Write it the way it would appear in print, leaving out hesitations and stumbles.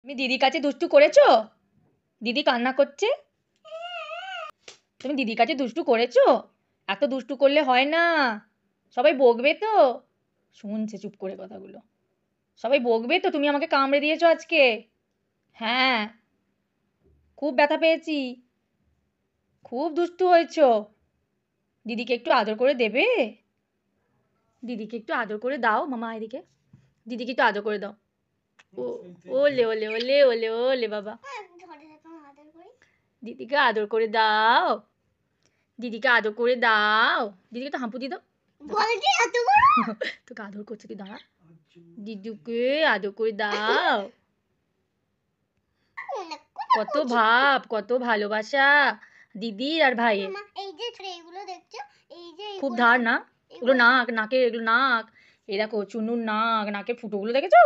তুমি দিদির কাছে দুষ্টু করেছো? দিদি কান্না করছে। তুমি দিদির কাছে দুষ্টু করেছো? এত দুষ্টু করলে হয় না, সবাই বকবে তো। শুনছে চুপ করে কথাগুলো। সবাই বকবে তো, তুমি আমাকে কামড়ে দিয়েছো আজকে। হ্যাঁ, খুব ব্যথা পেয়েছি। খুব দুষ্টু হয়েছো। দিদিকে একটু আদর করে দেবে? দিদিকে একটু আদর করে দাও মামা, এদিকে দিদিকে একটু আদর করে দাও। ও, ওলে ওলে ওলে ওলে ওলে বাবা, দিদিকে আদর করে দাও। দিদিকে আদর করে দাও। দিদিকে তো হাঁপু দিয়ে দাও। তোকে আদর করছে, তুই দাঁড়া। দিদুকে আদর করে দাও। কত ভাব, কত ভালোবাসা দিদির আর ভাইয়ের। খুব ধার না, এগুলো নাক, নাকের এগুলো নাক। এই দেখো চুনুর নাক, নাকের ফুটোগুলো দেখেছো?